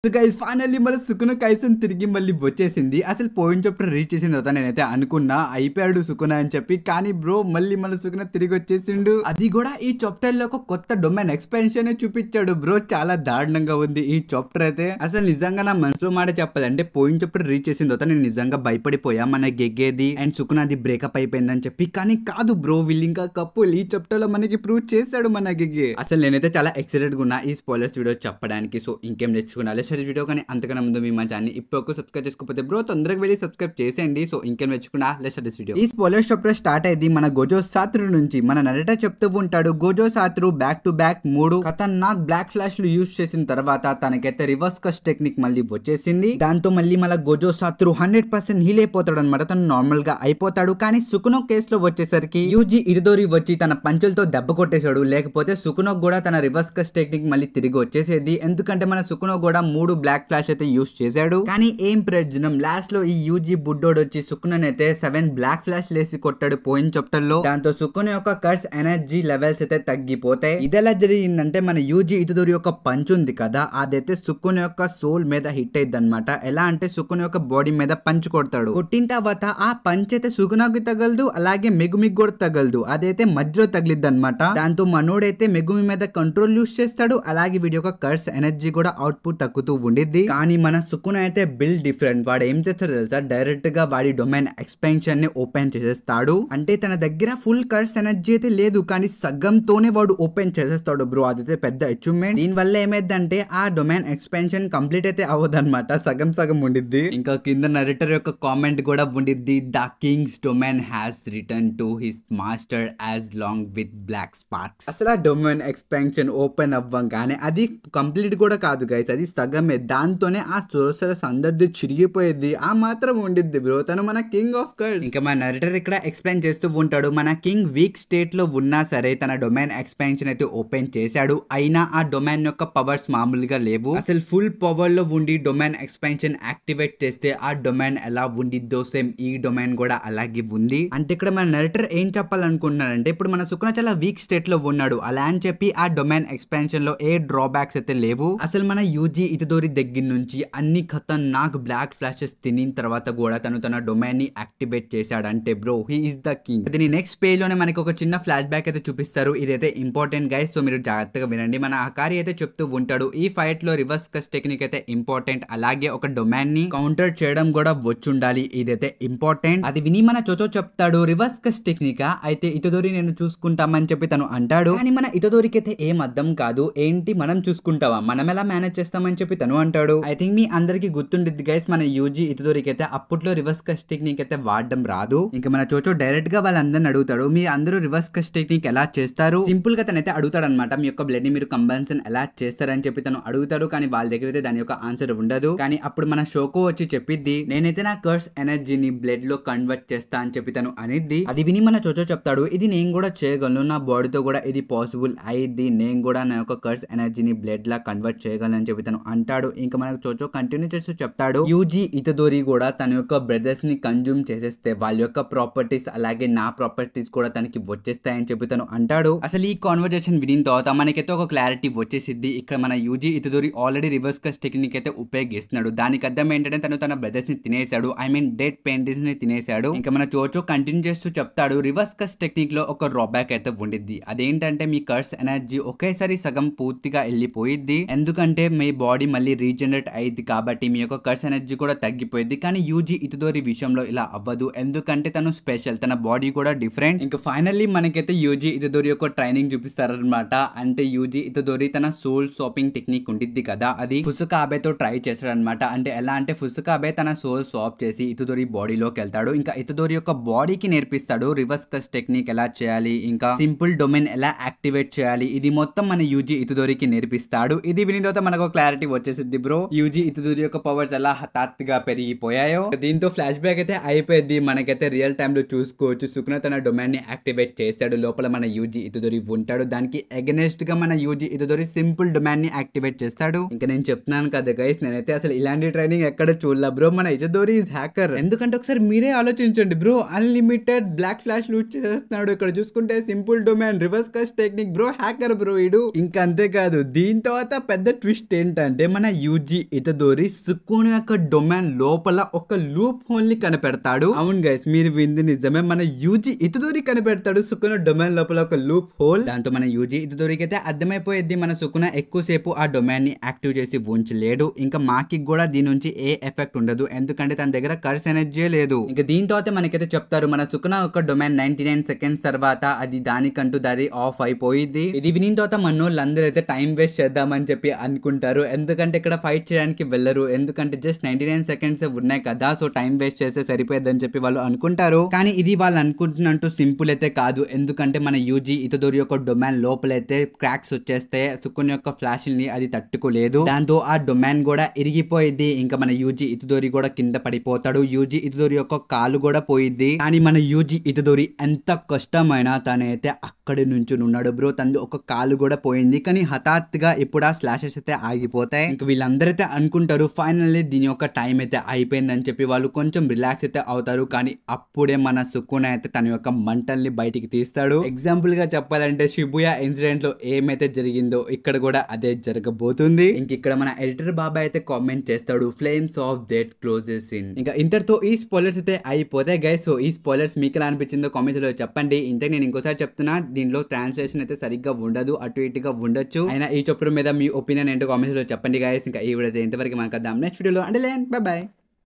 So guys finally మన సుకున కైసన్ తిరిగి మళ్ళీ వచ్చేసింది. అసలు పోయిన చాప్టర్ రీచ్ చేసిన తర్వాత నేనైతే అనుకున్నా అయిపోయాడు సుకున అని చెప్పి, కానీ బ్రో మళ్ళీ మన సుకున తిరిగి వచ్చేసిండు. అది కూడా ఈ చాప్టర్ లో ఒక కొత్త డొమైన్ ఎక్స్పాన్షన్ చూపించాడు బ్రో. చాలా దారుణంగా ఉంది ఈ చాప్టర్ అయితే. అసలు నిజంగా నా మనసులో మాట చెప్పాలంటే పోయిన చాప్టర్ రీచ్ చేసిన తర్వాత నేను నిజంగా భయపడిపోయా మన గెగ్గేది అండ్ సుకునది బ్రేకప్ అయిపోయిందని చెప్పి. కానీ కాదు బ్రో, వీళ్ళు ఇంకా కపుల్. ఈ చాప్టర్ లో మనకి ప్రూవ్ చేశాడు మన గెగ్గే. అసలు నేనైతే చాలా ఎక్సైటెడ్ గా ఉన్నా ఈ స్పాయిలర్స్ వీడియో చెప్పడానికి. సో ఇంకేం నేర్చుకున్నా వీడియో, కానీ అంతకన్నా ముందు మీ మా ఛానల్ ఇప్పుడు సబ్స్క్రైబ్ చేసుకోకపోతే బ్రో తొందరగా వెళ్ళి సబ్స్క్రైబ్ చేసేయండి. సో ఇంకేం నేర్చుకున్నా లెట్స్ వీడియో. ఈ స్పాయిలర్ చాప్టర్ స్టార్ట్ అయ్యింది మన గోజో సాత్రు నుంచి. మన నరేటర్ చెప్తూ ఉంటాడు Gojo Satoru back to back 3 ఖతర్నాక్ బ్లాక్ ఫ్లాష్ లు యూజ్ చేసిన తర్వాత తనకైతే రివర్స్ కస్ టెక్నిక్ మళ్ళీ వచ్చేసింది. దాంతో మళ్ళీ మన గోజో సాత్రు 100% హీల్ అయిపోతాడు అనమాట. తను నార్మల్ గా అయిపోతాడు. కానీ సుకునో కేసులో వచ్చేసరికి యూజీ ఇరుదోరి వచ్చి తన పంచులతో దెబ్బ కొట్టేశాడు. లేకపోతే సుకునో కూడా తన రివర్స్ కస్ టెక్నిక్ మళ్ళీ తిరిగి వచ్చేసేది. ఎందుకంటే మన సుకునో కూడా 3 బ్లాక్ ఫ్లాష్ అయితే యూజ్ చేశాడు. కానీ ఏం ప్రయోజనం, లాస్ట్ లో ఈ యూజీ బుడ్డోడు వచ్చి సుకునన్ అయితే 7 బ్లాక్ ఫ్లాష్ లేసి కొట్టాడు పోయిన చాప్టర్ లో. దాంతో సుకున యొక్క కర్స్ ఎనర్జీ లెవెల్స్ అయితే తగ్గిపోతాయి. ఇదెలా జరిగిందంటే మన యూజీ ఇతుదోరి యొక్క పంచ్ ఉంది కదా, అదైతే సుకున యొక్క సోల్ మీద హిట్ అయింది అనమాట. ఎలా అంటే సుకున యొక్క బాడీ మీద పంచ్ కొడతాడు. కొట్టిన తర్వాత ఆ పంచ్ అయితే సుకునకి తగలదు, అలాగే మెగుమికి కూడా తగలదు. అదైతే మధ్యలో తగిలిద్ది అనమాట. దాంతో మనోడైతే మెగుమి మీద కంట్రోల్ యూస్ చేస్తాడు. అలాగే వీడి యొక్క కర్స్ ఎనర్జీ కూడా అవుట్పుట్ తగ్గుతూ ఉండిద్ది. కానీ మన సుకున అయితే బిల్డ్ డిఫరెంట్. వాడు ఏం చేస్తాడు తెలుసా, డైరెక్ట్ గా వాడి డొమైన్ ఎక్స్పాన్షన్ ని ఓపెన్ చేసేస్తాడు. అంటే తన దగ్గర ఫుల్ కర్స్ ఎనర్జీ అయితే లేదు, కానీ సగంతోనే వాడు ఓపెన్ చేసేస్తాడు బ్రో. అదైతే పెద్ద అచీవ్మెంట్. దీని వల్ల ఏమైందంటే ఆ డొమైన్ ఎక్స్పాన్షన్ కంప్లీట్ అయితే అవ్వదన్నమాట, సగం సగం ఉండిద్ది. ఇంకా కింద నరేటర్ యొక్క కామెంట్ కూడా ఉండిద్ది, the king's domain has return to his master as long with black sparks. అసలు ఆ డొమైన్ ఎక్స్పాన్షన్ ఓపెన్ అవ్వగానే అది కంప్లీట్ కూడా కాదు గైస్, అది సగమే. దాంతోనే ఆ సోర్సర్స్ అందరిది చిరిగిపోయేది. ఆ మాత్రం ఉండిద్ది బ్రో. తను మన కింగ్ ఆఫ్ కర్స్. ఇంకా మన నరేటర్ ఇక్కడ ఎక్స్ప్లెయిన్ చేస్తూ ఉంటాడు, మన కింగ్ వీక్ స్టేట్ లో ఉన్నా సరే తన డొమైన్ ఎక్స్పాన్షన్ అయితే ఓపెన్ చేశాడు. అయినా ఆ డొమైన్ యొక్క పవర్స్ మామూలుగా లేవు. అసలు ఫుల్ పవర్ లో ఉండి డొమైన్ ఎక్స్పాన్షన్ యాక్టివేట్ చేస్తే ఆ డొమైన్ ఎలా ఉండిద్దో సేమ్ ఈ డొమైన్ కూడా అలాగే ఉంది. అంటే ఇక్కడ మన నరేటర్ ఏం చెప్పాలనుకుంటున్నాడంటే, ఇప్పుడు మన సుకున చాలా వీక్ స్టేట్ లో ఉన్నాడు, అలా అని చెప్పి ఆ డొమైన్ ఎక్స్పాన్షన్ లో ఏ డ్రాబ్యాక్స్ అయితే లేవు. అసలు మన యూజీ ఇతదోరి దగ్గర నుంచి అన్ని ఖతర్నాక్ బ్లాక్ ఫ్లాషెస్ తినిన తర్వాత కూడా తన డొమైన్ ని యాక్టివేట్ చేశాడంటే bro he is the king. దీని నెక్స్ట్ పేజ్ లోనే మనకి ఒక చిన్న ఫ్లాష్ బ్యాక్ అయితే చూపిస్తారు. ఇదైతే ఇంపార్టెంట్ గైస్, సో మీరు జాగ్రత్తగా వినండి. మన అకారి అయితే చెప్తూ ఉంటాడు, ఈ ఫైట్ లో రివర్స్ కస్ టెక్నిక్ అయితే ఇంపార్టెంట్, అలాగే ఒక డొమైన్ ని కౌంటర్ చేయడం కూడా వచ్చుండాలి. ఇదైతే ఇంపార్టెంట్. అది విని మన చోచో చెప్తాడు, రివర్స్ కస్ టెక్నిక్ అయితే ఇతదోరి నేను చూసుకుంటామని చెప్పి తను అంటాడు. కానీ మన ఇతదోరికి అయితే ఏం అర్థం కాదు. ఏంటి మనం చూసుకుంటావా, మనం ఎలా మేనేజ్ చేస్తామని చెప్పి తను అంటాడు. ఐ థింక్ మీ అందరికి గుర్తుండిద్ది గైస్, మన యూజీ ఇతదోరికి అయితే అప్పట్లో రివర్స్ కస్ టెక్నిక్ అయితే వాడడం రాదు. ఇంకా మన చోచో డైరెక్ట్ గా వాళ్ళందరిని అడుగుతాడు, మీ అందరూ రివర్స్ కస్ టెక్నిక్ ఎలా చేస్తారు? సింపుల్ గా తనైతే అడుగుతాడు అనమాట, మీ యొక్క బ్లడ్ ని మీరు కంబన్షన్ ఎలా చేస్తారని చెప్పి తను అడుగుతారు. కానీ వాళ్ళ దగ్గర అయితే దాని యొక్క ఆన్సర్ ఉండదు. కానీ అప్పుడు మన షోకో వచ్చి చెప్పిద్ది, నేనైతే నా కర్స్ ఎనర్జీని బ్లడ్ లో కన్వర్ట్ చేస్తా అని చెప్పి తను అనిద్ది. అది విని మన చోచో చెప్తాడు, ఇది నేను కూడా చేయగలను, నా బాడీతో కూడా ఇది పాసిబుల్ అయ్యిద్ది, నేను కూడా నా యొక్క కర్స్ ఎనర్జీని బ్లడ్ లా కన్వర్ట్ చేయగలను అని చెప్పి తను అంటాడు. ఇంకా మనకు చోచో కంటిన్యూ చేస్తూ చెప్తాడు, యూజీ ఇతదోరి కూడా తన యొక్క బ్రదర్స్ ని కన్జ్యూమ్ చేసేస్తే వాళ్ళ యొక్క ప్రాపర్టీస్ అలాగే నా ప్రాపర్టీస్ కూడా తనకి వచ్చేస్తాయని చెప్పి తను అంటాడు. అసలు ఈ కాన్వర్జేషన్ వినిన తర్వాత మనకైతే ఒక క్లారిటీ వచ్చేసిద్ది. ఇక్కడ మన యూజీ ఇతదోరి ఆల్రెడీ రివర్స్ కస్ టెక్నిక్ అయితే ఉపయోగిస్తున్నాడు. దానికి అర్థం ఏంటంటే తన బ్రదర్స్ ని తినేశాడు, ఐ మీన్ డెడ్ పెయింటింగ్స్ ని తినేశాడు. ఇంకా మన చోచో కంటిన్యూ చేస్తూ చెప్తాడు, రివర్స్ కస్ టెక్నిక్ లో ఒక డ్రాబ్యాక్ అయితే ఉండిద్ది. అదేంటంటే మీ కర్స్ ఎనర్జీ ఒకేసారి సగం పూర్తిగా వెళ్ళిపోయిద్ది. ఎందుకంటే మీ బాడీ మళ్ళీ రీజనరేట్ అయ్యిద్ది కాబట్టి మీ యొక్క కర్స్ ఎనర్జీ కూడా తగ్గిపోయింది. కానీ యూజీ ఇతదోరి విషయంలో ఇలా అవ్వదు, ఎందుకంటే తను స్పెషల్, తన బాడీ కూడా డిఫరెంట్. ఇంకా ఫైనల్లీ మనకైతే యూజీ ఇతదోరి యొక్క ట్రైనింగ్ చూపిస్తారనమాట. అంటే యూజీ ఇతదోరి తన సోల్ స్వాపింగ్ టెక్నిక్ ఉండిద్ది కదా, అది ఫుసుకాబేతో ట్రై చేస్తాడు అనమాట. అంటే ఎలా అంటే ఫుసుకాబే తన సోల్ స్వాప్ చేసి ఇతదోరి బాడీలోకి వెళ్తాడు. ఇంకా ఇతదోరి యొక్క బాడీకి నేర్పిస్తాడు రివర్స్ కస్ టెక్నిక్ ఎలా చేయాలి, ఇంకా సింపుల్ డొమైన్ ఎలా యాక్టివేట్ చేయాలి. ఇది మొత్తం మన యూజీ ఇతదోరికి నేర్పిస్తాడు. ఇది విని తర్వాత మనకు క్లారిటీ వచ్చేసింది బ్రో, యూజీ ఇతదోరి యొక్క పవర్స్ ఎలా హఠాత్తుగా పెరిగిపోయాయో. దీంతో ఫ్లాష్ బ్యాక్ అయితే అయిపోయింది. మనకైతే రియల్ టైమ్ లో చూసుకోవచ్చు, సుకున తన డొమైన్ ని యాక్టివేట్ చేస్తాడు. లోపల మన యూజీ ఇతదోరి ఉంటాడు. దానికి అగెనెస్ట్ గా మన యూజీ ఇతదోరి సింపుల్ డొమైన్ ని యాక్టివేట్ చేస్తాడు. ఇంకా నేను చెప్తున్నాను కదా గైస్, నేనైతే అసలు ఇలాంటి ట్రైనింగ్ ఎక్కడ చూడలే బ్రో. మన ఇతదోరి ఈజ్ హ్యాకర్. ఎందుకంటే ఒకసారి మీరే ఆలోచించండి bro, unlimited black flash loot చేస్తున్నాడు. ఇక్కడ చూసుకుంటే సింపుల్ డొమైన్ రివర్స్ కస్ టెక్నిక్ బ్రో, హ్యాకర్ బ్రో ఇడు. ఇంకా అంతేకాదు, దీని తర్వాత పెద్ద ట్విస్ట్ ఏంటంటే మన యూజీ ఇతదోరి సుకున యొక్క డొమైన్ లోపల ఒక లూప్ హోల్ ని కనిపెడతాడు. అవును గైస్, మీరు వింది నిజమే. మన యూజీ ఇతదోరి కనిపెడతాడు సుకున డొమైన్ లోపల ఒక లూప్ హోల్. దాంతో మన యూజీ ఇతదోరికి అయితే అర్థమైపోయేది మన సుకున ఎక్కువసేపు ఆ డొమైన్ ని యాక్టివ్ చేసి ఉంచలేడు. ఇంకా మాకి కూడా దీని నుంచి ఏ ఎఫెక్ట్ ఉండదు, ఎందుకంటే తన దగ్గర కర్స్ ఎనర్జీ లేదు. ఇంకా దీంతో అయితే మనకైతే చెప్తారు మన సుకున ఒక డొమైన్ 99 సెకండ్స్ తర్వాత అది దానికంటూ దాది ఆఫ్ అయిపోయింది. ఇది వినిన తర్వాత మనోళ్ళందరూ అయితే టైం వేస్ట్ చేద్దామని చెప్పి అనుకుంటారు, ఎందుకంటే ఇక్కడ ఫైట్ చేయడానికి వెళ్ళరు, ఎందుకంటే జస్ట్ 99 సెకండ్స్ ఉన్నాయి కదా, సో టైం వేస్ట్ చేస్తే సరిపోయేదని చెప్పి వాళ్ళు అనుకుంటారు. కానీ ఇది వాళ్ళు అనుకుంటున్నట్టు సింపుల్ అయితే కాదు, ఎందుకంటే మన యూజీ ఇతదోరి యొక్క డొమైన్ లోపలైతే క్రాక్స్ వచ్చేస్తే సుకున్ యొక్క ఫ్లాష్ ని అది తట్టుకోలేదు. దాంతో ఆ డొమైన్ కూడా ఇరిగిపోయింది. ఇంకా మన యూజీ ఇతదోరి కూడా కింద పడిపోతాడు. యూజీ ఇతదోరి యొక్క కాలు కూడా పోయిద్ది. కానీ మన యూజీ ఇతదోరి ఎంత కష్టమైనా తనైతే అక్కడి నుంచి ఉన్నాడు బ్రో. తను ఒక కాలు కూడా పోయింది, కానీ హఠాత్తుగా ఇప్పుడు ఆ స్లాషెస్ అయితే ఆగిపోతాయి. ఇంకా వీళ్ళందరూ అయితే అనుకుంటారు ఫైనల్లీ దీని యొక్క టైం అయితే అయిపోయిందని చెప్పి వాళ్ళు కొంచెం రిలాక్స్ అయితే అవుతారు. కానీ అప్పుడే మన సుకున అయితే తన యొక్క మంటల్ని బయటికి తీస్తాడు. ఎగ్జాంపుల్ గా చెప్పాలంటే షిబుయా ఇన్సిడెంట్ లో ఏమైతే జరిగిందో ఇక్కడ కూడా అదే జరగబోతుంది. ఇంక ఇక్కడ మన ఎడిటర్ బాబాయ్ అయితే కామెంట్ చేస్తాడు flames of that closes in. ఇంకా ఇంతటితో ఈ స్పాయిలర్స్ అయితే అయిపోతాయి గైస్. సో ఈ స్పాయిలర్స్ మీకు ఎలా అనిపించిందో కామెంట్స్ లో చెప్పండి. ఇంతే నేను ఇంకోసారి చెప్తున్నా, దీనిలో ట్రాన్స్లేషన్ అయితే సరిగ్గా ఉండదు, అటు ఇటుగా ఉండొచ్చు. అయినా ఈ చాప్టర్ మీద మీ ఒపీనియన్ ఏంటో కామెంట్స్ లో చెప్పండి గైస్. ఇంకా ఈ వీడియో ఇంతవరకు మనకు నెక్స్ట్ వీడియోలో అంటే బై బై.